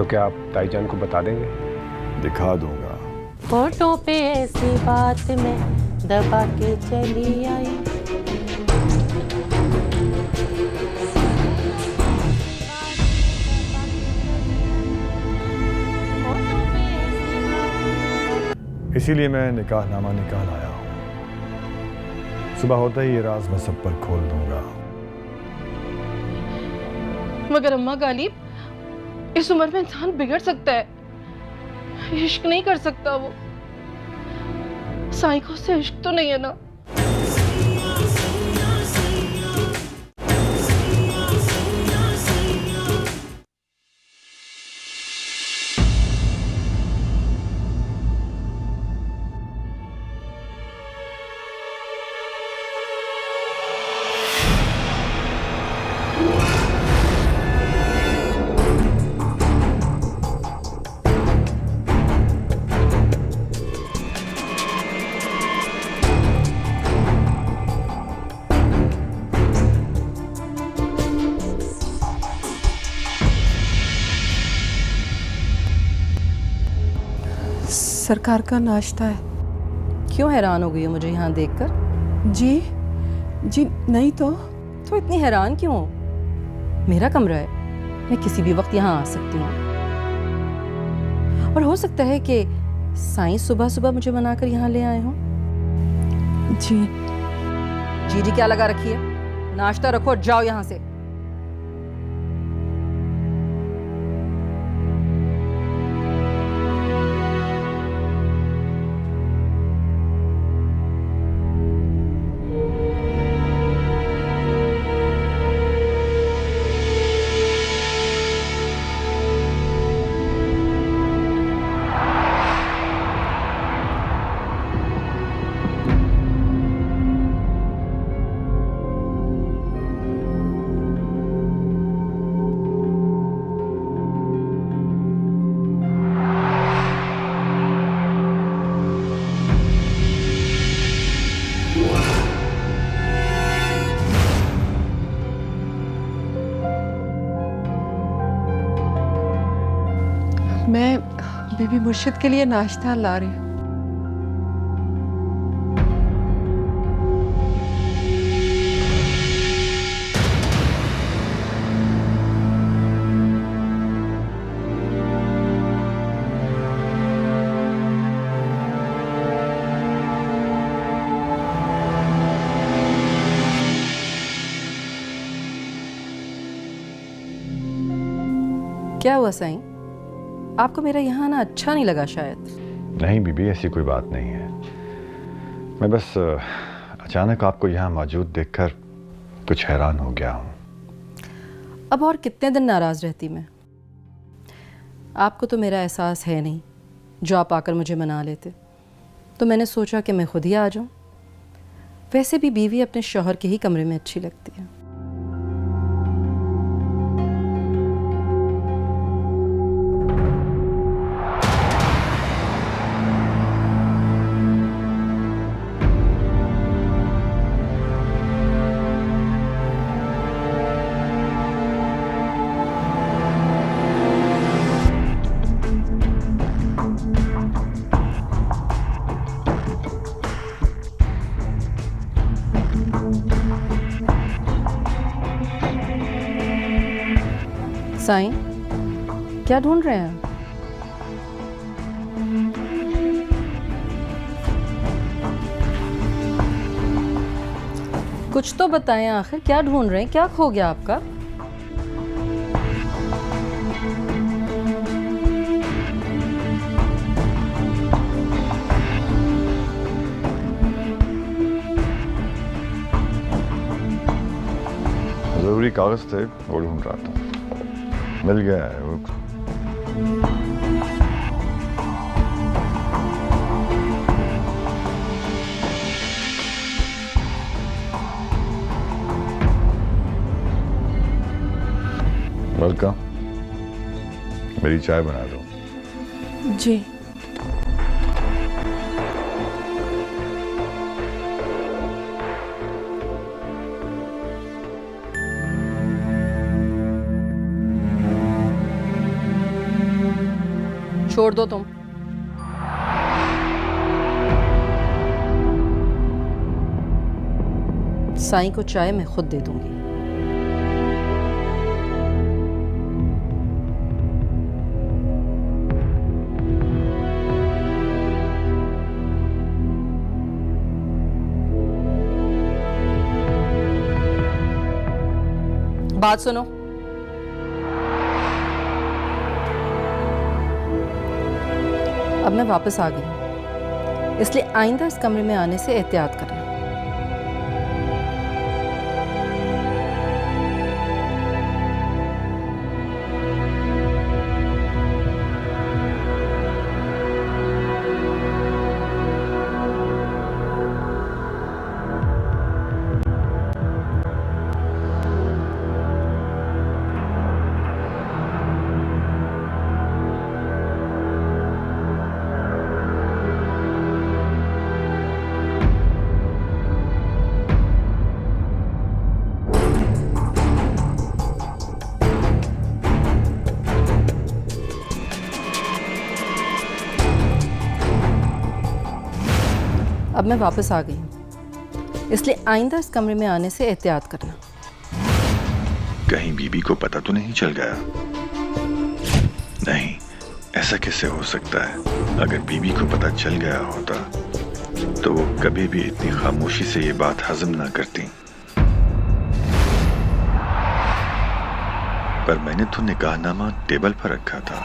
तो क्या आप ताईजान को बता देंगे? दिखा दूंगा। फोटो पे ऐसी बात में दबा के चली आई। इसीलिए मैं निकाहनामा निकाल आया हूँ। सुबह होते ही ये राज मैं सब पर खोल दूंगा। मगर अम्मा गालिब, इस उम्र में इंसान बिगड़ सकता है, इश्क नहीं कर सकता वो। साईं को उससे इश्क तो नहीं है ना? सरकार का नाश्ता है। क्यों हैरान हो गई हो मुझे यहाँ देखकर? जी जी नहीं तो इतनी हैरान क्यों हो? मेरा कमरा है, मैं किसी भी वक्त यहाँ आ सकती हूँ। और हो सकता है कि साईं सुबह सुबह मुझे मनाकर यहाँ ले आए हों। जी जी क्या लगा रखी है? नाश्ता रखो और जाओ यहाँ से। मैं बीबी मुर्शिद के लिए नाश्ता ला रही हूँ। क्या हुआ साईं? आपको मेरा यहाँ आना अच्छा नहीं लगा शायद? नहीं बीबी, ऐसी कोई बात नहीं है। मैं बस अचानक आपको यहाँ मौजूद देखकर कुछ हैरान हो गया हूँ। अब और कितने दिन नाराज रहती मैं? आपको तो मेरा एहसास है नहीं जो आप आकर मुझे मना लेते, तो मैंने सोचा कि मैं खुद ही आ जाऊं। वैसे भी बीवी अपने शौहर के ही कमरे में अच्छी लगती है। साईं, क्या ढूंढ रहे हैं? कुछ तो बताएं आखिर, क्या ढूंढ रहे हैं? क्या खो गया आपका? जरूरी कागज थे, वो ढूंढ रहा था। मिल गया है वो। वेलकम, मेरी चाय बना दो। जी छोड़ दो तुम। साईं को चाय मैं खुद दे दूंगी। बात सुनो, अब मैं वापस आ गई, इसलिए आइंदा इस कमरे में आने से एहतियात करना। अब मैं वापस आ गई हूँ, इसलिए आइंदा इस कमरे में आने से एहतियात करना। कहीं बीबी को पता तो नहीं चल गया? नहीं, ऐसा कैसे हो सकता है? अगर बीबी को पता चल गया होता तो वो कभी भी इतनी खामोशी से ये बात हजम ना करती। पर मैंने तो निकाहनामा टेबल पर रखा था।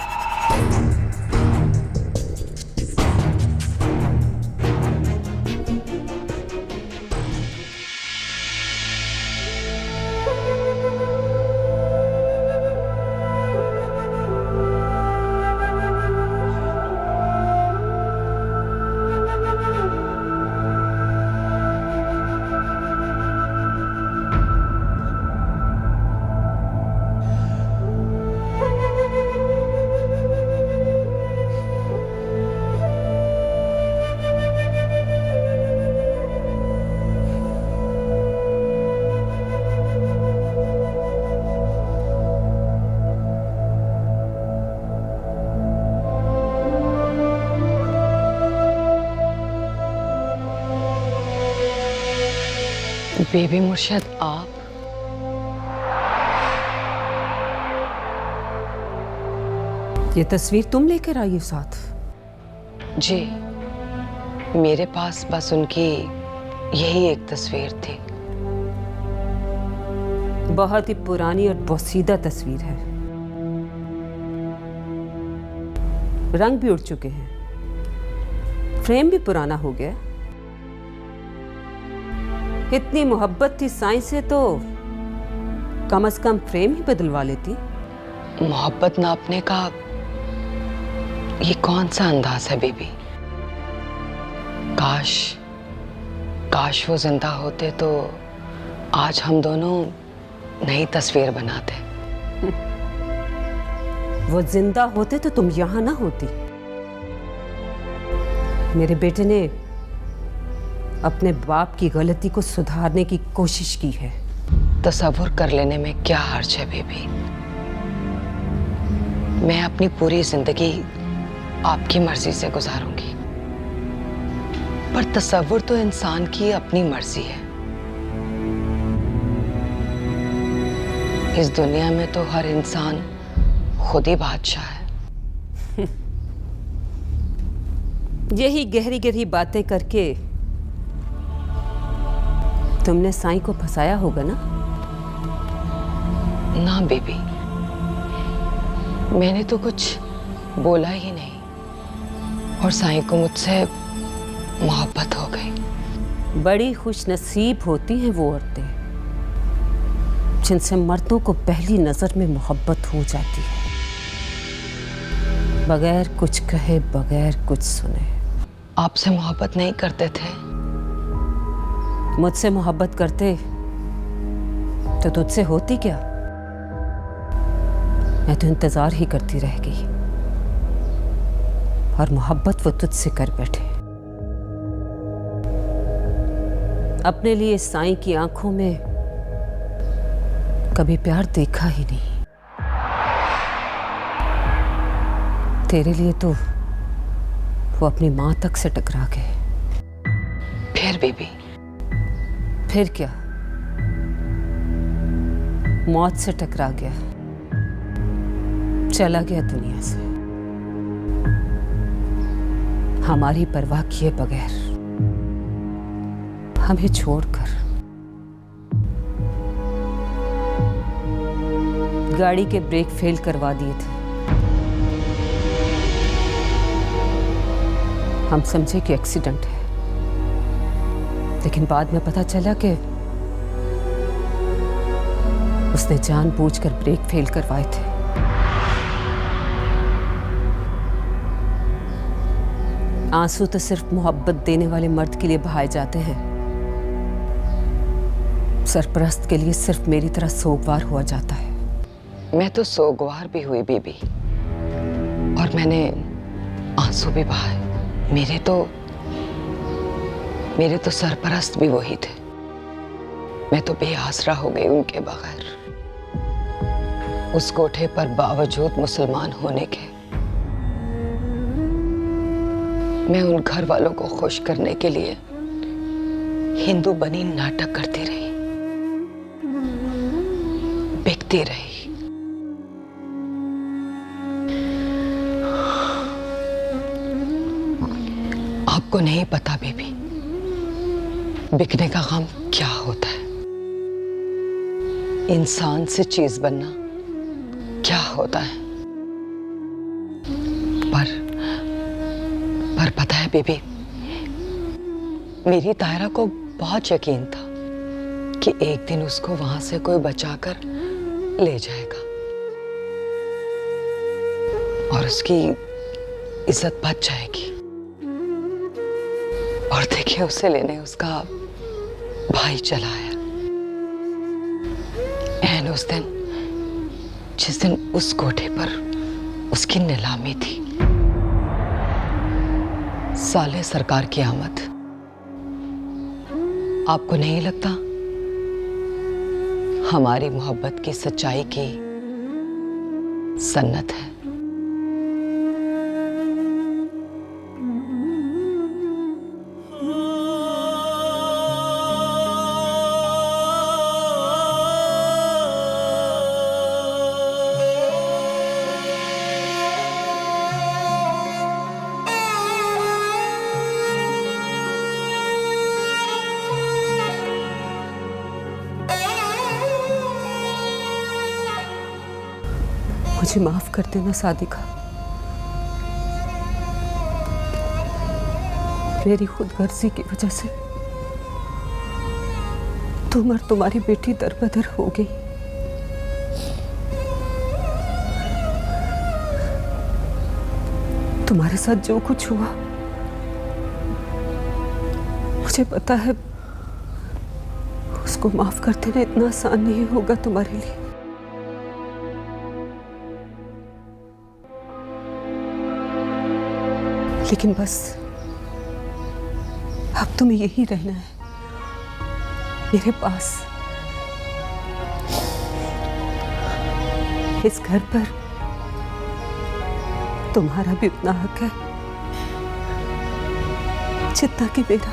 बेबी मुर्शद, आप? ये तस्वीर तुम लेकर आई हो साथ? जी, मेरे पास बस उनकी यही एक तस्वीर थी। बहुत ही पुरानी और पोसीदा तस्वीर है, रंग भी उड़ चुके हैं, फ्रेम भी पुराना हो गया। इतनी मोहब्बत थी साईं से तो कम से कम फ्रेम ही बदलवा लेती। मोहब्बत नापने का ये कौन सा अंदाज है बेबी? काश वो जिंदा होते तो आज हम दोनों नई तस्वीर बनाते। वो जिंदा होते तो तुम यहां ना होती। मेरे बेटे ने अपने बाप की गलती को सुधारने की कोशिश की है। तसव्वुर कर लेने में क्या हर्ज है बेबी? मैं अपनी पूरी जिंदगी आपकी मर्जी से गुजारूंगी, पर तसव्वुर तो इंसान की अपनी मर्जी है। इस दुनिया में तो हर इंसान खुद ही बादशाह है। यही गहरी गहरी बातें करके तुमने साईं को फंसाया होगा ना? ना बेबी, मैंने तो कुछ बोला ही नहीं और साईं को मुझसे मोहब्बत हो गई। बड़ी खुश नसीब होती हैं वो औरतें जिनसे मर्दों को पहली नजर में मोहब्बत हो जाती है, बगैर कुछ कहे, बगैर कुछ सुने। आपसे मोहब्बत नहीं करते थे? मुझसे मोहब्बत करते तो तुझसे होती क्या? मैं तो इंतजार ही करती रह गई और मोहब्बत वो तुझसे कर बैठे। अपने लिए साईं की आंखों में कभी प्यार देखा ही नहीं। तेरे लिए तो वो अपनी माँ तक से टकरा गए। फिर बीबी, फिर क्या, मौत से टकरा गया, चला गया दुनिया से, हमारी परवाह किए बगैर, हमें छोड़कर। गाड़ी के ब्रेक फेल करवा दिए थे। हम समझे कि एक्सीडेंट है, लेकिन बाद में पता चला कि उसने जानबूझकर ब्रेक फेल करवाए थे। आंसू तो सिर्फ मोहब्बत देने वाले मर्द के लिए बहाए जाते हैं, सरपरस्त के लिए सिर्फ मेरी तरह सोगवार हुआ जाता है। मैं तो सोगवार भी हुई बीबी, और मैंने आंसू भी बहाए। मेरे तो सरपरस्त भी वही थे। मैं तो बेआसरा हो गई उनके बगैर। उस कोठे पर बावजूद मुसलमान होने के मैं उन घर वालों को खुश करने के लिए हिंदू बनी नाटक करती रही, बिकती रही। आपको नहीं पता बीबी, बिकने का गम क्या होता है, इंसान से चीज बनना क्या होता है। पर पता है बीबी, मेरी तायरा को बहुत यकीन था कि एक दिन उसको वहां से कोई बचाकर ले जाएगा और उसकी इज्जत बच जाएगी। और देखिए, उसे लेने उसका भाई चला आया। एन उस दिन, जिस दिन उस कोठे पर उसकी नीलामी थी, साले सरकार की आमद। आपको नहीं लगता हमारी मोहब्बत की सच्चाई की सन्नत है? मुझे माफ कर देना सादिका, मेरी खुदगर्जी की वजह से तुम और तुम्हारी बेटी दरबदर हो गई। तुम्हारे साथ जो कुछ हुआ, मुझे पता है उसको माफ कर देना इतना आसान नहीं होगा तुम्हारे लिए। लेकिन बस अब तुम्हें यही रहना है, मेरे पास। इस घर पर तुम्हारा भी उतना हक है जितना कि मेरा।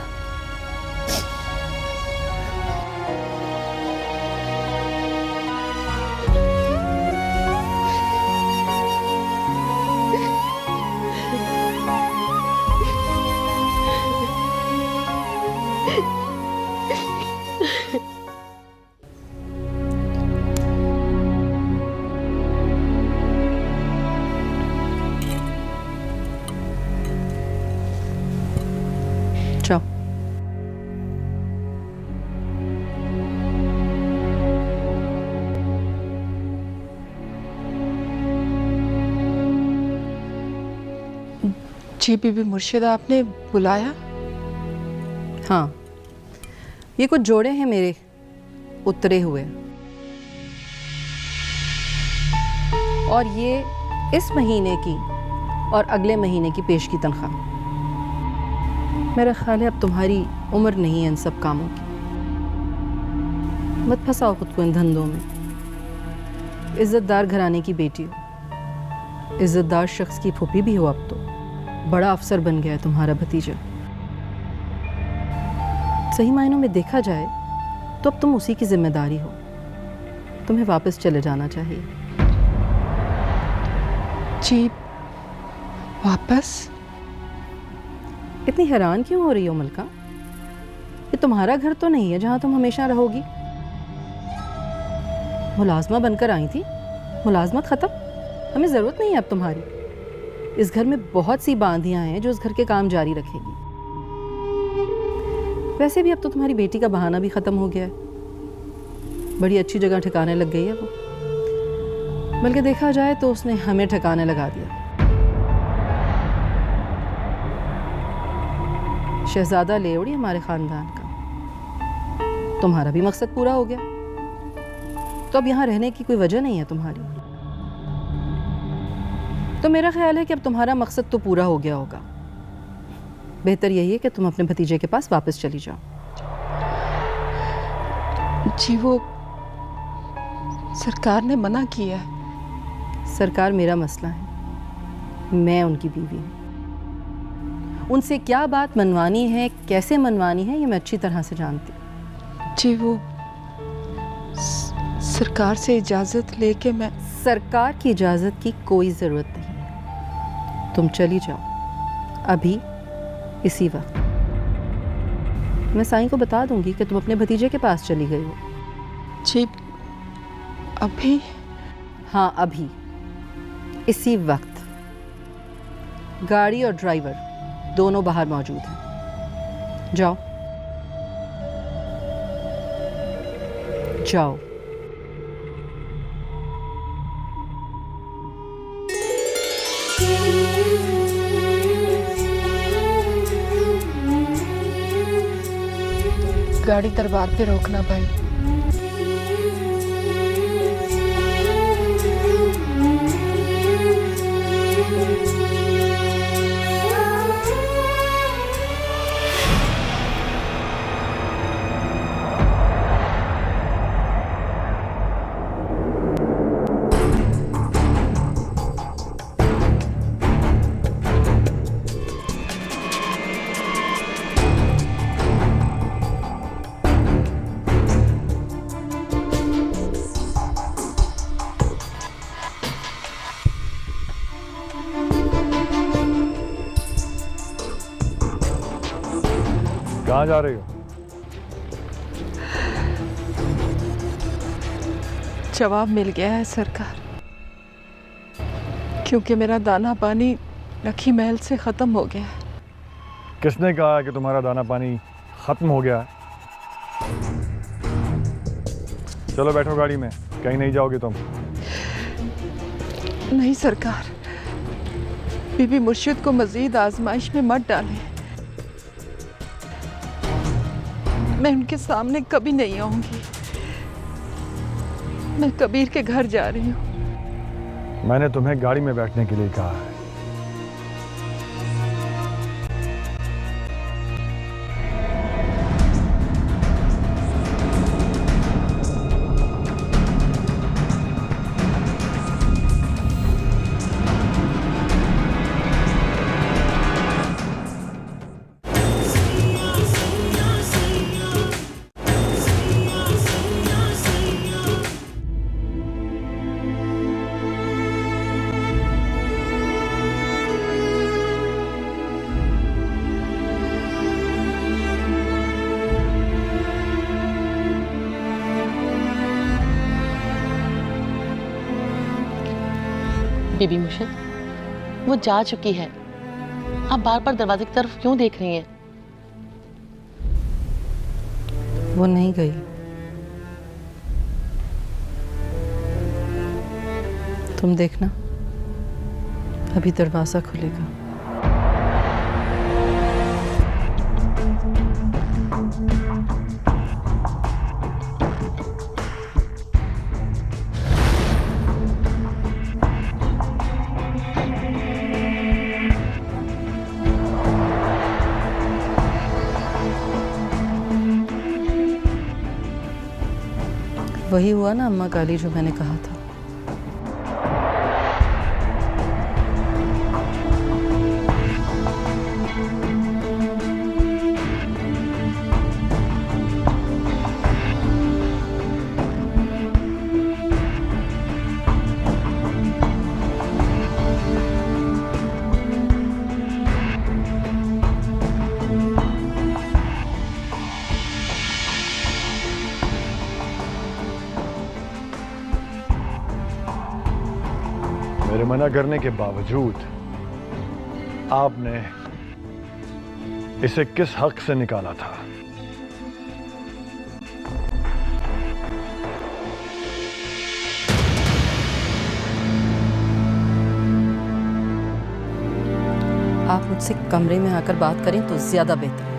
जाओ। जी बीबी मुर्शिदा, आपने बुलाया? हाँ, ये कुछ जोड़े हैं मेरे उतरे हुए, और ये इस महीने की और अगले महीने की पेश की तनख्वाह। मेरा ख्याल है अब तुम्हारी उम्र नहीं है इन सब कामों की। मत फंसाओ खुद को इन धंधों में। इज्जतदार घराने की बेटी हो, इज्जतदार शख्स की फूफी भी हो अब तो। बड़ा अफसर बन गया है तुम्हारा भतीजा। सही मायनों में देखा जाए तो अब तुम उसी की जिम्मेदारी हो। तुम्हें वापस चले जाना चाहिए। जी वापस? इतनी हैरान क्यों हो रही हो मलका? ये तुम्हारा घर तो नहीं है जहां तुम हमेशा रहोगी। मुलाजमा बनकर आई थी, मुलाजमत खत्म। हमें ज़रूरत नहीं है अब तुम्हारी। इस घर में बहुत सी बांधियां हैं जो इस घर के काम जारी रखेगी। वैसे भी अब तो तुम्हारी बेटी का बहाना भी ख़त्म हो गया है। बड़ी अच्छी जगह ठिकाने लग गई है वो। बल्कि देखा जाए तो उसने हमें ठिकाने लगा दिया। शहजादा ले उड़ी हमारे ख़ानदान का। तुम्हारा भी मकसद पूरा हो गया, तो अब यहाँ रहने की कोई वजह नहीं है तुम्हारी। तो मेरा ख्याल है कि अब तुम्हारा मकसद तो पूरा हो गया होगा। बेहतर यही है कि तुम अपने भतीजे के पास वापस चली जाओ। जी वो सरकार ने मना किया है। सरकार मेरा मसला है, मैं उनकी बीवी हूँ। उनसे क्या बात मनवानी है, कैसे मनवानी है, ये मैं अच्छी तरह से जानती हूँ। जी वो सरकार से इजाज़त लेके मैं। सरकार की इजाज़त की कोई ज़रूरत नहीं है। तुम चली जाओ अभी, इसी वक्त। मैं साईं को बता दूंगी कि तुम अपने भतीजे के पास चली गई हो। जी अभी? हाँ अभी, इसी वक्त। गाड़ी और ड्राइवर दोनों बाहर मौजूद हैं। जाओ जाओ। गाड़ी दरबार पे रोकना भाई। कहाँ जा रही हो? जवाब मिल गया है सरकार, क्योंकि मेरा दाना पानी रखी महल से ख़त्म हो गया है। किसने कहा कि तुम्हारा दाना पानी खत्म हो गया है? चलो बैठो गाड़ी में, कहीं नहीं जाओगी तुम। नहीं सरकार, बीबी मुर्शिद को मजीद आजमाइश में मत डालें। मैं उनके सामने कभी नहीं आऊंगी। मैं कबीर के घर जा रही हूँ। मैंने तुम्हें गाड़ी में बैठने के लिए कहा है। बीबी मुर्शिद, वो जा चुकी है। आप बार बार दरवाजे की तरफ क्यों देख रही हैं? वो नहीं गई। तुम देखना, अभी दरवाज़ा खुलेगा। वही हुआ ना अम्मा काली, जो मैंने कहा था। मेरे मना करने के बावजूद आपने इसे किस हक से निकाला था? आप मुझसे कमरे में आकर बात करें तो ज्यादा बेहतर है।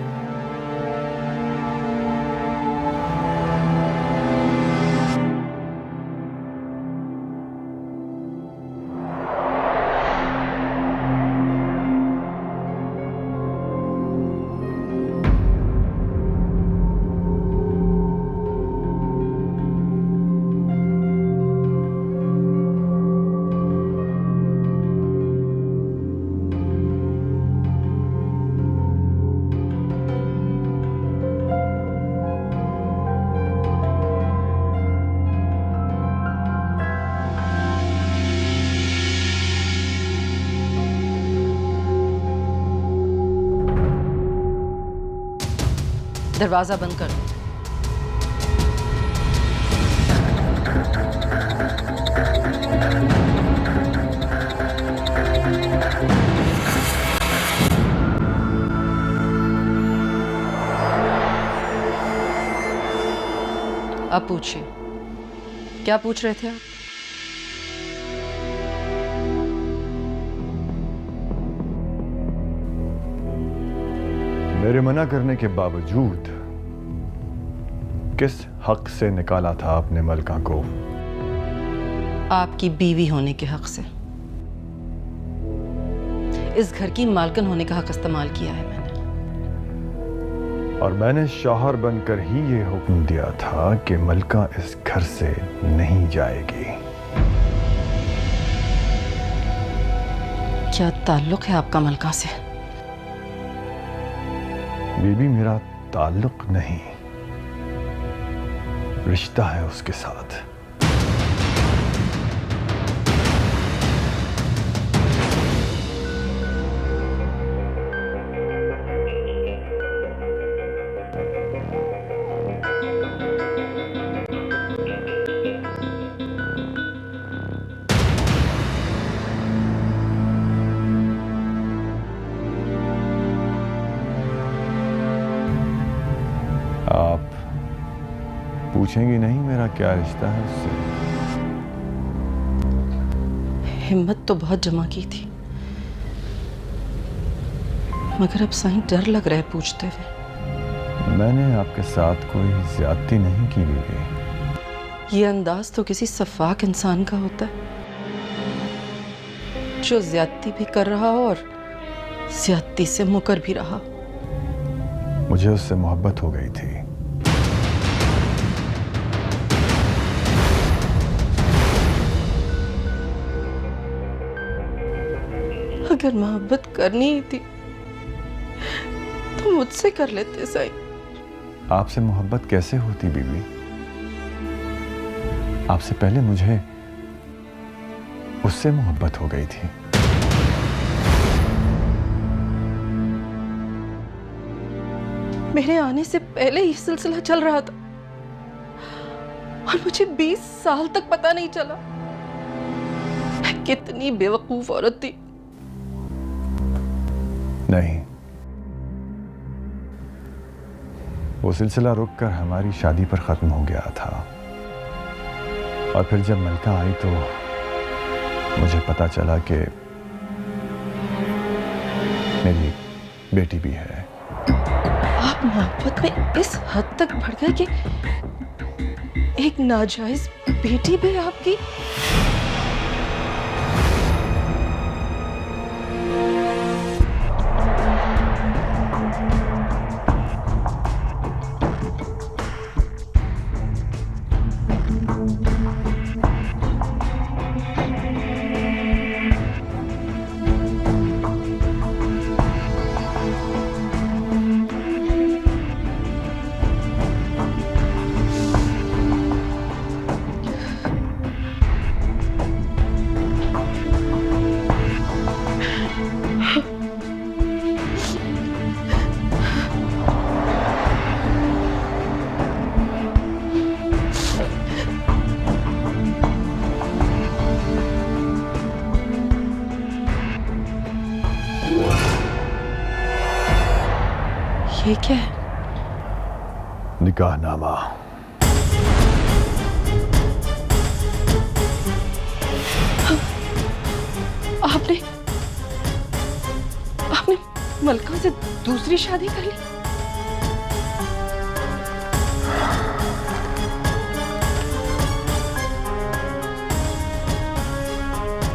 दरवाजा बंद कर दो। अब पूछिए, क्या पूछ रहे थे आप? मेरे मना करने के बावजूद किस हक से निकाला था आपने मलका को? आपकी बीवी होने के हक से। इस घर की मालकिन होने का हक इस्तेमाल किया है मैंने। और मैंने शौहर बनकर ही ये हुक्म दिया था कि मलका इस घर से नहीं जाएगी। क्या ताल्लुक है आपका मलका से? बीबी, मेरा ताल्लुक नहीं, रिश्ता है उसके साथ। आप पूछेंगी नहीं मेरा क्या रिश्ता है उससे? हिम्मत तो बहुत जमा की थी, मगर अब साईं डर लग रहा है पूछते हुए। मैंने आपके साथ कोई ज्यादती नहीं की बीबी। ये अंदाज तो किसी सफाक इंसान का होता है, जो ज्यादती भी कर रहा हो और ज्यादती से मुकर भी रहा। मुझे उससे मोहब्बत हो गई थी। अगर मोहब्बत करनी ही थी तो मुझसे कर लेते साईं। आपसे मोहब्बत कैसे होती बीबी? आपसे पहले मुझे उससे मोहब्बत हो गई थी। मेरे आने से पहले ही सिलसिला चल रहा था और मुझे 20 साल तक पता नहीं चला। मैं कितनी बेवकूफ औरत थी। नहीं, वो सिलसिला रुककर हमारी शादी पर खत्म हो गया था। और फिर जब मलका आई तो मुझे पता चला कि मेरी बेटी भी है। आप मोहब्बत में इस हद तक बढ़ गए कि एक नाजायज बेटी भी आपकी? ये क्या है? निकाहनामा। आपने आपने मलका से दूसरी शादी कर ली?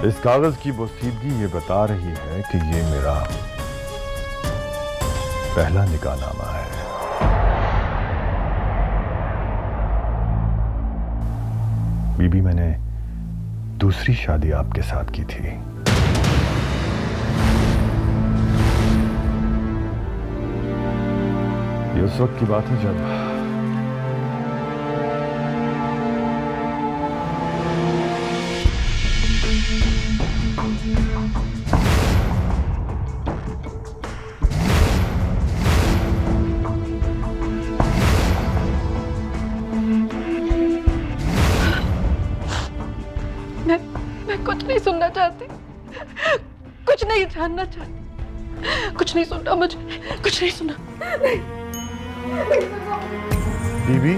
इस कागज की बोसीदगी ये बता रही है कि ये मेरा पहला निकाहनामा है। बीबी, मैंने दूसरी शादी आपके साथ की थी। ये उस वक्त की बात है जब मैं कुछ नहीं सुनना चाहती, कुछ नहीं जानना चाहती, कुछ नहीं सुनना, मुझे कुछ नहीं सुनना। बीबी,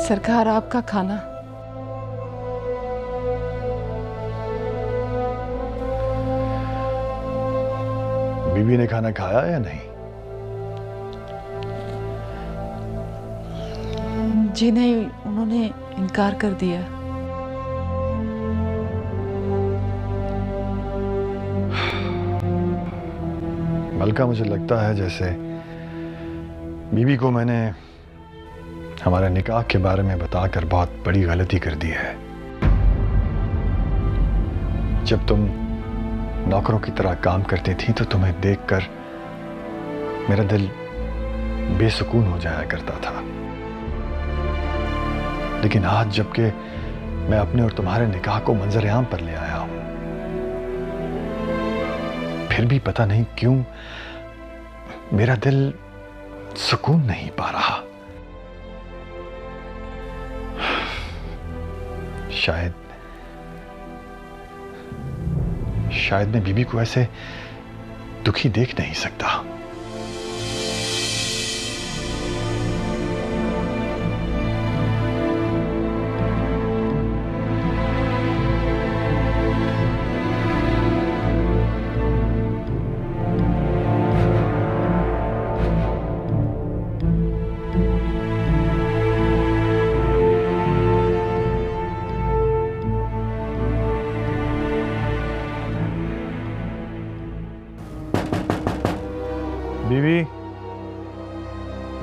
सरकार, आपका खाना। बीबी ने खाना खाया या नहीं? जी नहीं, उन्होंने इनकार कर दिया। मलका, मुझे लगता है जैसे बीबी को मैंने हमारे निकाह के बारे में बताकर बहुत बड़ी गलती कर दी है। जब तुम नौकरों की तरह काम करती थी तो तुम्हें देखकर मेरा दिल बेसुकून हो जाया करता था, लेकिन आज जबकि मैं अपने और तुम्हारे निकाह को मंजर-ए-आम पर ले आया हूं, फिर भी पता नहीं क्यों मेरा दिल सुकून नहीं पा रहा। शायद मैं बीबी को ऐसे दुखी देख नहीं सकता।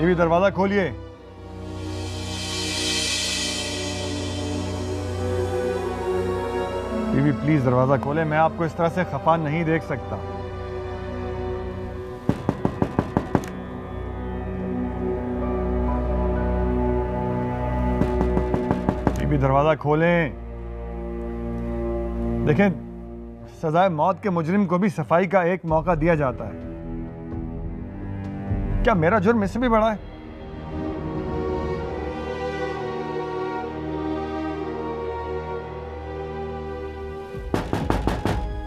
बीवी दरवाजा खोलिए। बीवी प्लीज दरवाजा खोले, मैं आपको इस तरह से खफा नहीं देख सकता। बीवी दरवाजा खोलें। देखें, सजाए मौत के मुजरिम को भी सफाई का एक मौका दिया जाता है। क्या मेरा जुर्म इससे भी बड़ा है?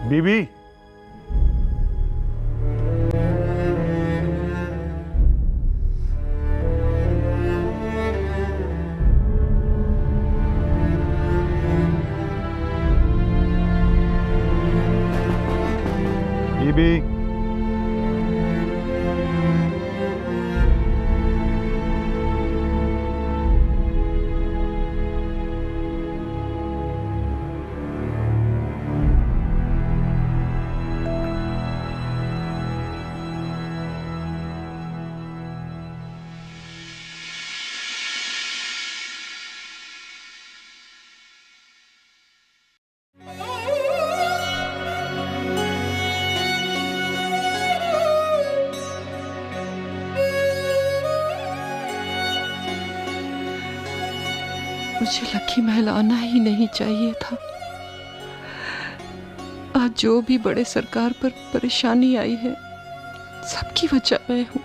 बीबी, बीबी, मुझे लकी महलाना ही नहीं चाहिए था। आज जो भी बड़े सरकार पर परेशानी आई है, सबकी वजह मैं हूं।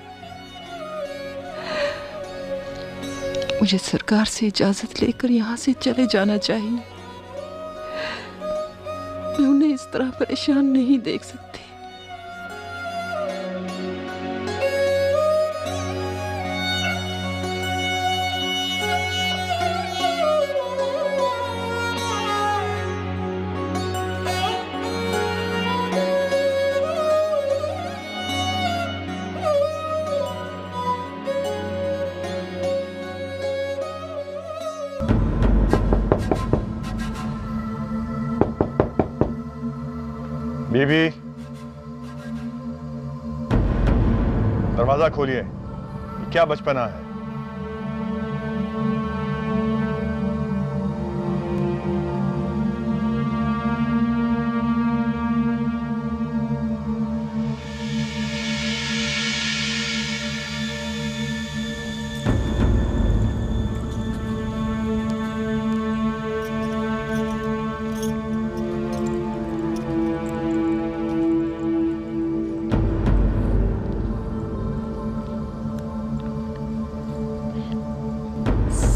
मुझे सरकार से इजाजत लेकर यहां से चले जाना चाहिए। मैं उन्हें इस तरह परेशान नहीं देख सकती। बीबी, दरवाजा खोलिए। ये क्या बचपना है?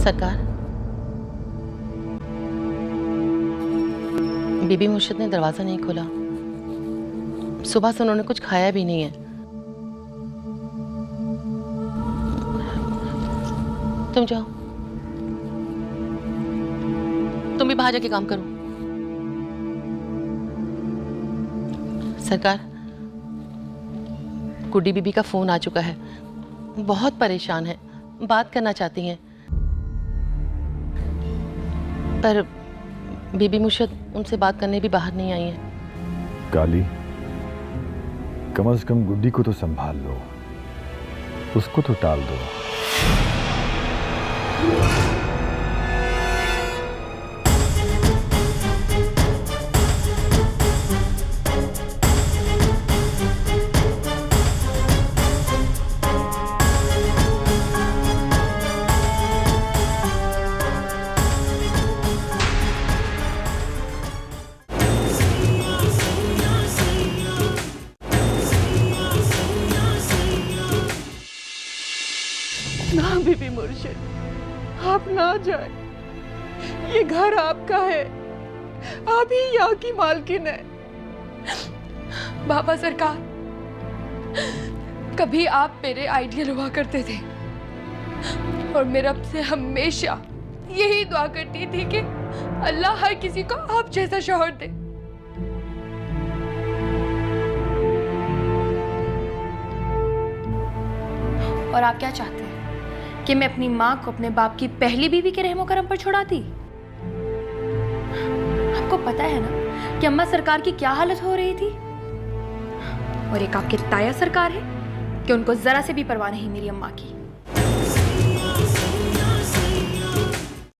सरकार, बीबी मुर्शिद ने दरवाजा नहीं खोला। सुबह से उन्होंने कुछ खाया भी नहीं है। तुम जाओ, तुम भी बाहर जाके काम करो। सरकार, गुड्डी बीबी का फोन आ चुका है। बहुत परेशान है, बात करना चाहती हैं, पर बीबी मुर्शिद उनसे बात करने भी बाहर नहीं आई है। काली, कम से कम गुड्डी को तो संभाल लो, उसको तो टाल दो। ना बीबी मुर्शिद, आप ना जाए। ये घर आपका है, आप ही यहाँ की मालकिन है। बाबा सरकार, कभी आप मेरे आइडियल हुआ करते थे और मैं रब से हमेशा यही दुआ करती थी कि अल्लाह हर किसी को आप जैसा शौहर दे। और आप क्या चाहते हैं कि मैं अपनी माँ को अपने बाप की पहली बीवी के रहमो करम पर छुड़ाती? आपको पता है ना कि अम्मा सरकार की क्या हालत हो रही थी? और एक आपके ताया सरकार है कि उनको जरा से भी परवाह नहीं मेरी अम्मा की।